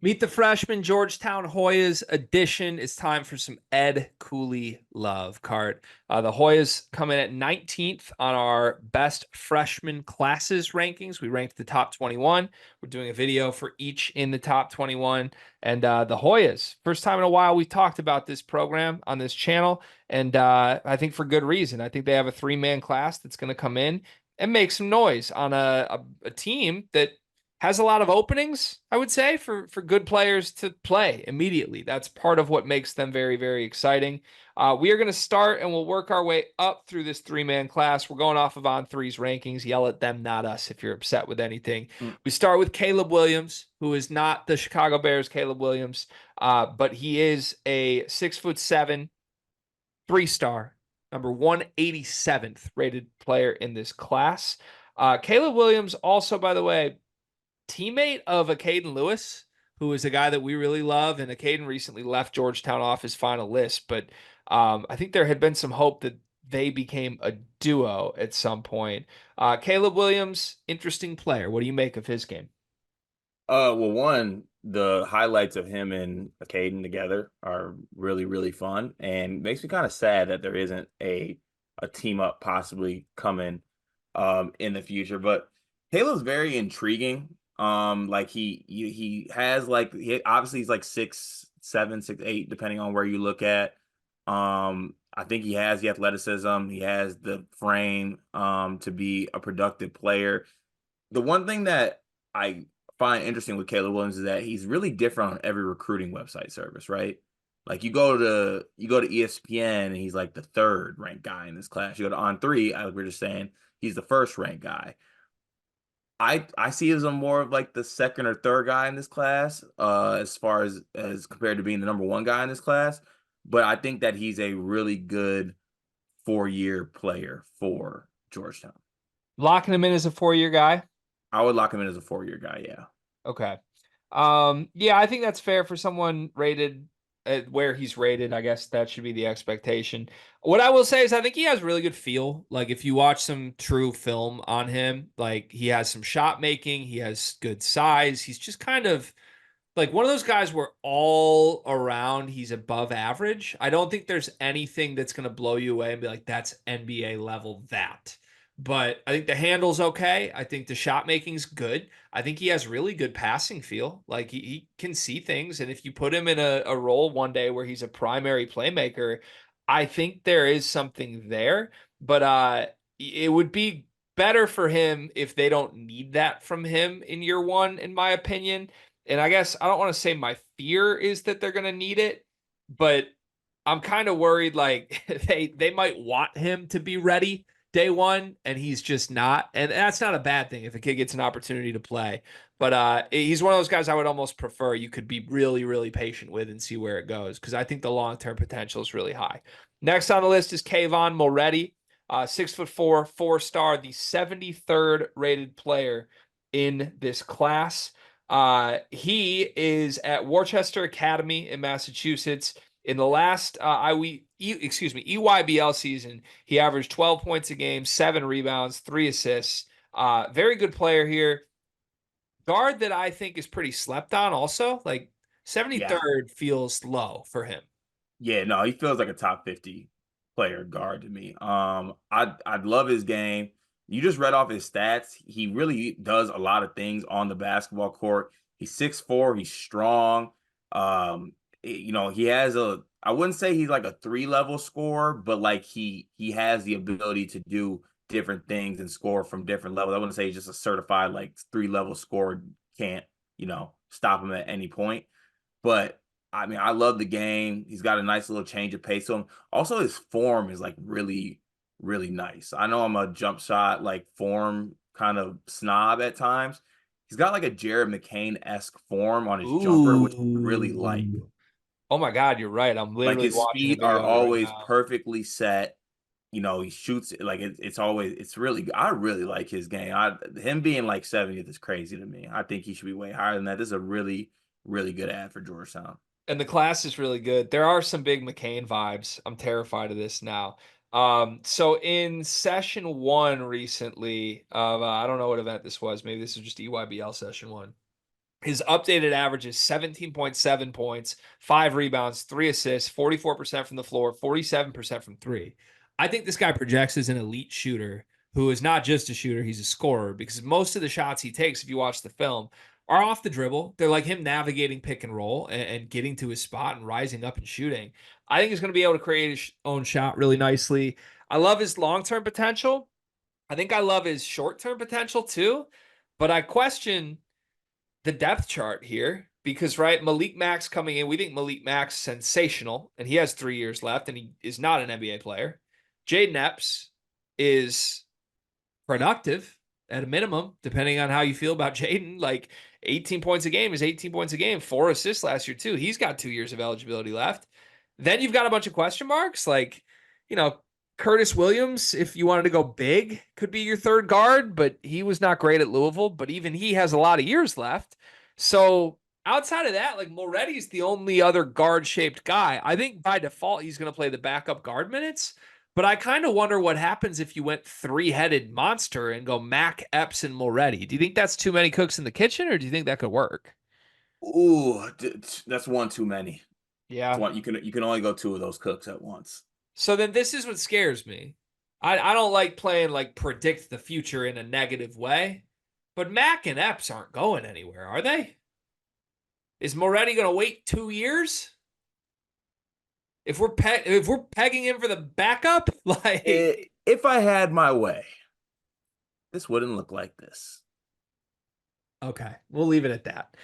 Meet the freshman Georgetown Hoyas edition. It's time for some Ed Cooley love, Cart. The Hoyas come in at 19th on our best freshman classes rankings. We ranked the top 21. We're doing a video for each in the top 21. And the Hoyas, first time in a while we've talked about this program on this channel. And I think for good reason. I think they have a three-man class that's going to come in and make some noise on a team that has a lot of openings, I would say, for good players to play immediately. That's part of what makes them very, very exciting. We are going to start and we'll work our way up through this three-man class. We're going off of On3's rankings. Yell at them, not us, if you're upset with anything. We start with Caleb Williams, who is not the Chicago Bears Caleb Williams, but he is a 6'7", three-star, number 187th rated player in this class. Caleb Williams also, by the way, teammate of a Caden Lewis, who is a guy that we really love, and Caden recently left Georgetown off his final list, but I think there had been some hope that they became a duo at some point. Caleb Williams, interesting player. What do you make of his game? Well, one, the highlights of him and Caden together are really, really fun, and makes me kind of sad that there isn't a team up possibly coming in the future. But Caleb's very intriguing. Like he has like obviously he's like 6'7", 6'8", depending on where you look at. I think he has the athleticism, he has the frame to be a productive player. The one thing that I find interesting with Caleb Williams is that he's really different on every recruiting website service, right? Like you go to ESPN and he's like the third ranked guy in this class. You go to On3, like we are just saying, he's the first ranked guy. I see him as a more of like the second or third guy in this class, as far as compared to being the number one guy in this class. But I think that he's a really good 4-year player for Georgetown. Locking him in as a 4-year guy? I would lock him in as a 4-year guy, yeah. Okay. Yeah, I think that's fair for someone rated at where he's rated. I guess that should be the expectation. What I will say is I think he has really good feel. Like if you watch some true film on him, like he has some shot making, he has good size. He's just kind of like one of those guys where all around he's above average. I don't think there's anything that's going to blow you away and be like, that's NBA level that. But I think the handle's okay. I think the shot making's good. I think he has really good passing feel. Like he can see things. And if you put him in a role one day where he's a primary playmaker, I think there is something there. But it would be better for him if they don't need that from him in year one, in my opinion. And I guess I don't want to say my fear is that they're going to need it, but I'm kind of worried like they might want him to be ready day one and he's just not. And that's not a bad thing if a kid gets an opportunity to play. But he's one of those guys I would almost prefer you could be really, really patient with and see where it goes because I think the long-term potential is really high. Next on the list is Kayvon Moretti, 6'4", 4-star, the 73rd rated player in this class. He is at Worcester Academy in Massachusetts. In the last EYBL season, he averaged 12 points a game, 7 rebounds, 3 assists. Very good player here. Guard that I think is pretty slept on also. Like Yeah. 73rd feels low for him. Yeah, no, he feels like a top 50 player guard to me. I'd love his game. You just read off his stats. He really does a lot of things on the basketball court. He's 6'4", he's strong. He has I wouldn't say he's like a 3-level scorer, but like he has the ability to do different things and score from different levels. I wouldn't say he's just a certified like 3-level scorer, can't, stop him at any point. But I mean, I love the game. He's got a nice little change of pace to him. Also, his form is like really, really nice. I know I'm a jump shot like form kind of snob at times. He's got like a Jared McCain-esque form on his jumper, which I really like. Ooh. Oh my God, you're right. I'm Like literally his watching a feet are video of it right always now. perfectly set. He shoots it like it's always it's really I really like his game. Him being like 70th is crazy to me. I think he should be way higher than that. This is a really, really good ad for Georgetown. And the class is really good. There are some big McCain vibes. I'm terrified of this now. So in session one recently of I don't know what event this was. Maybe this is just EYBL session one. His updated average is 17.7 points, 5 rebounds, 3 assists, 44% from the floor, 47% from three. I think this guy projects as an elite shooter who is not just a shooter, he's a scorer because most of the shots he takes, if you watch the film, are off the dribble. They're like him navigating pick and roll and getting to his spot and rising up and shooting. I think he's going to be able to create his own shot really nicely. I love his long term potential. I think I love his short term potential too, but I question the depth chart here because right, Malik Max coming in, we think Malik Max sensational, and he has 3 years left, and he is not an NBA player. Jaden Epps is productive at a minimum, depending on how you feel about Jaden. Like 18 points a game is 18 points a game, 4 assists last year too. He's got 2 years of eligibility left. Then you've got a bunch of question marks, like you know Curtis Williams, if you wanted to go big, could be your third guard, but he was not great at Louisville. But even he has a lot of years left. So outside of that, like Moretti's the only other guard shaped guy. I think by default he's going to play the backup guard minutes. But I kind of wonder what happens if you went three-headed monster and go Mac, Epps, and Moretti. Do you think that's too many cooks in the kitchen, or do you think that could work? Ooh, that's one too many. It's Yeah. one you can only go two of those cooks at once. So then this is what scares me. I don't like playing like predict the future in a negative way, but Mac and Epps aren't going anywhere, are they? Is Moretti going to wait 2 years? If we're pegging him for the backup, like If I had my way, this wouldn't look like this. okay, we'll leave it at that.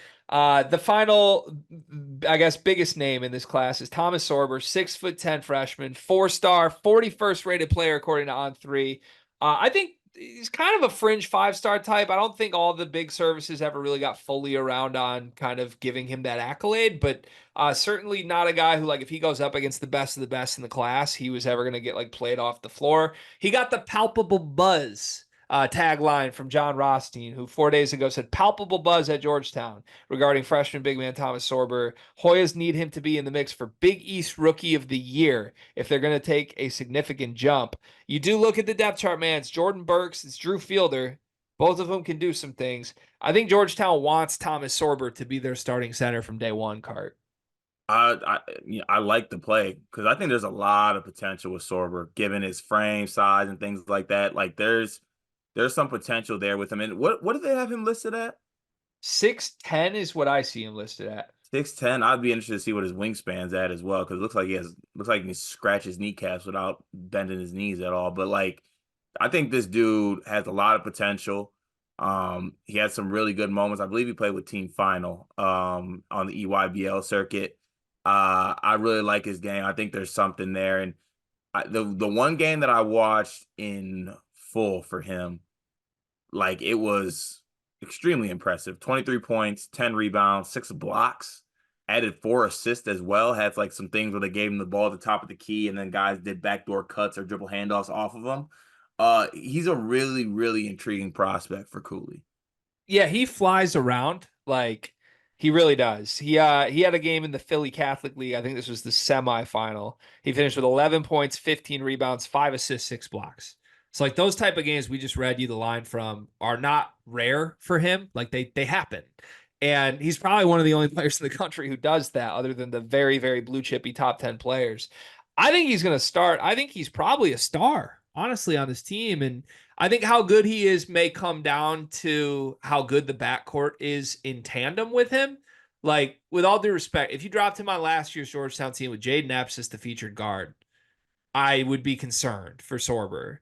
The final, I guess, biggest name in this class is Thomas Sorber, 6'10" freshman, 4-star, 41st rated player according to On3. I think he's kind of a fringe 5-star type. I don't think all the big services ever really got fully around on kind of giving him that accolade, but certainly not a guy who, like, if he goes up against the best of the best in the class, he was ever going to get like played off the floor. He got the palpable buzz tagline from John Rothstein, who 4 days ago said palpable buzz at Georgetown regarding freshman big man Thomas Sorber. Hoyas need him to be in the mix for Big East Rookie of the Year if they're going to take a significant jump. You do look at the depth chart, man. It's Jordan Burks, it's Drew Fielder. Both of them can do some things. I think Georgetown wants Thomas Sorber to be their starting center from day one, Cart. I like the play because I think there's a lot of potential with Sorber, given his frame size and things like that. Like there's some potential there with him. And what did they have him listed at? 6'10" is what I see him listed at. 6'10". I'd be interested to see what his wingspan's at as well, because it looks like he can scratch his kneecaps without bending his knees at all. But like I think this dude has a lot of potential. He had some really good moments. I believe he played with Team Final on the EYBL circuit. I really like his game. I think there's something there. And the one game that I watched in full for him, like it was extremely impressive. 23 points, 10 rebounds, 6 blocks, added 4 assists as well. Had like some things where they gave him the ball at the top of the key and then guys did backdoor cuts or dribble handoffs off of him. He's a really, really intriguing prospect for Cooley. Yeah, he flies around like he really does. He had a game in the Philly Catholic League. I think this was the semifinal. He finished with 11 points, 15 rebounds, 5 assists, 6 blocks. So like those type of games we just read you the line from are not rare for him. Like they happen. And he's probably one of the only players in the country who does that other than the very, very blue chippy top 10 players. I think he's going to start. I think he's probably a star, honestly, on this team. And I think how good he is may come down to how good the backcourt is in tandem with him. Like, with all due respect, if you dropped him on last year's Georgetown team with Jaden Epps as the featured guard, I would be concerned for Sorber.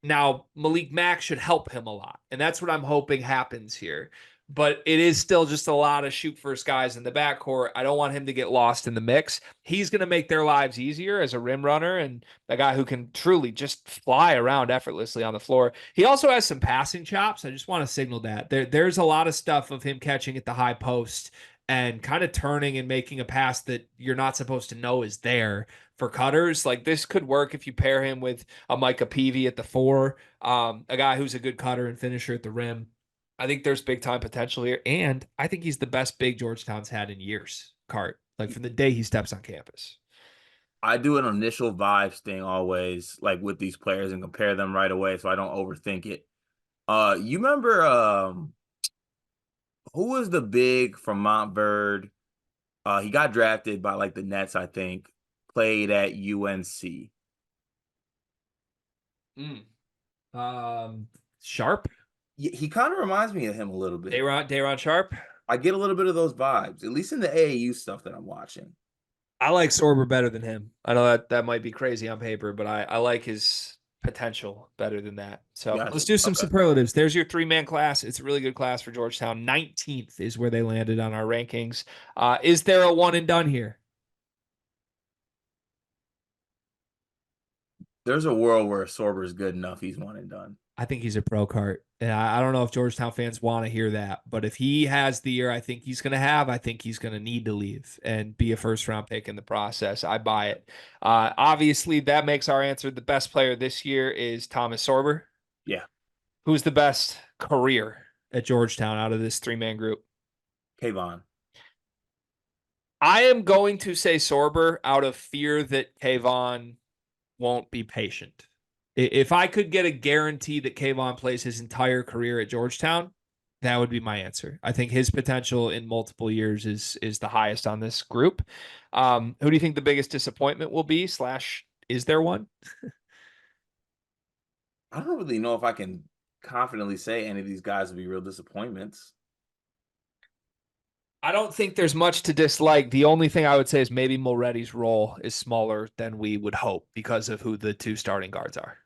Now, Malik Mack should help him a lot, and that's what I'm hoping happens here. But it is still just a lot of shoot first guys in the backcourt. I don't want him to get lost in the mix. He's going to make their lives easier as a rim runner and a guy who can truly just fly around effortlessly on the floor. He also has some passing chops. I just want to signal that. There's a lot of stuff of him catching at the high post and kind of turning and making a pass that you're not supposed to know is there for cutters. Like this could work if you pair him with a Micah Peavy at the 4, a guy who's a good cutter and finisher at the rim. I think there's big time potential here, and I think he's the best big Georgetown's had in years. Cart, like from the day he steps on campus. I do an initial vibes thing always, like with these players and compare them right away so I don't overthink it. You remember Who was the big from Montverde? He got drafted by like the Nets, I think. Played at UNC. Mm. Sharp, He kind of reminds me of him a little bit. Dayron Sharp. I get a little bit of those vibes, at least in the AAU stuff that I'm watching. I like Sorber better than him. I know that might be crazy on paper, but I like his potential better than that. So let's Gotcha. do some Okay. superlatives. There's your 3-man class. It's a really good class for Georgetown. 19th is where they landed on our rankings. Is there a one and done here? There's a world where Sorber's good enough. He's one and done. I think he's a pro cart. And I don't know if Georgetown fans want to hear that, but if he has the year I think he's going to have, I think he's going to need to leave and be a first round pick in the process. I buy it. Obviously, that makes our answer. The best player this year is Thomas Sorber. Yeah. Who's the best career at Georgetown out of this 3-man group? Kayvon. I am going to say Sorber out of fear that Kayvon won't be patient. If I could get a guarantee that Kayvon plays his entire career at Georgetown, that would be my answer. I think his potential in multiple years is the highest on this group. Who do you think the biggest disappointment will be? Slash, is there one? I don't really know if I can confidently say any of these guys will be real disappointments. I don't think there's much to dislike. The only thing I would say is maybe Moretti's role is smaller than we would hope because of who the two starting guards are.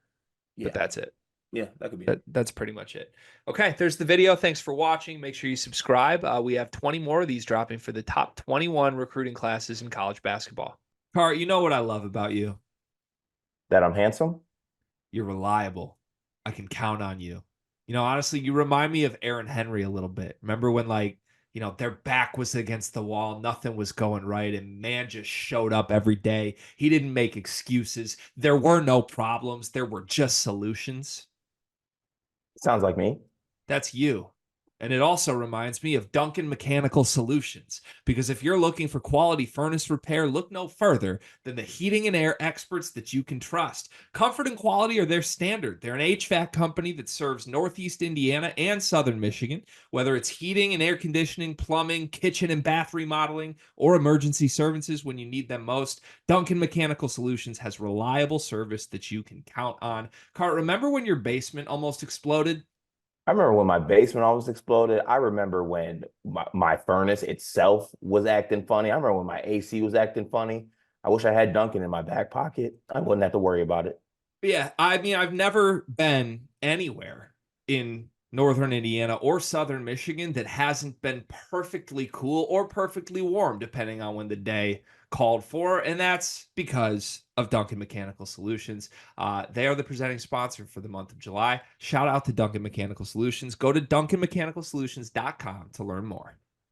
But Yeah. that's it. Yeah, that could be it. That's pretty much it. Okay, there's the video. Thanks for watching. Make sure you subscribe. We have 20 more of these dropping for the top 21 recruiting classes in college basketball. Car, you know what I love about you? That I'm handsome? You're reliable. I can count on you. Honestly, you remind me of Aaron Henry a little bit. Remember when, like, their back was against the wall, nothing was going right, and man just showed up every day. He didn't make excuses. There were no problems. There were just solutions. Sounds like me. That's you. And it also reminds me of Duncan Mechanical Solutions, because if you're looking for quality furnace repair, look no further than the heating and air experts that you can trust. Comfort and quality are their standard. They're an HVAC company that serves Northeast Indiana and Southern Michigan, whether it's heating and air conditioning, plumbing, kitchen and bath remodeling, or emergency services when you need them most. Duncan Mechanical Solutions has reliable service that you can count on. Cart, remember when your basement almost exploded? I remember when my basement almost exploded. I remember when my furnace itself was acting funny. I remember when my AC was acting funny. I wish I had Duncan in my back pocket. I wouldn't have to worry about it. Yeah, I mean, I've never been anywhere in northern Indiana or southern Michigan that hasn't been perfectly cool or perfectly warm, depending on when the day called for. And that's because of Duncan Mechanical Solutions. They are the presenting sponsor for the month of July. Shout out to Duncan Mechanical Solutions. Go to duncanmechanicalsolutions.com to learn more.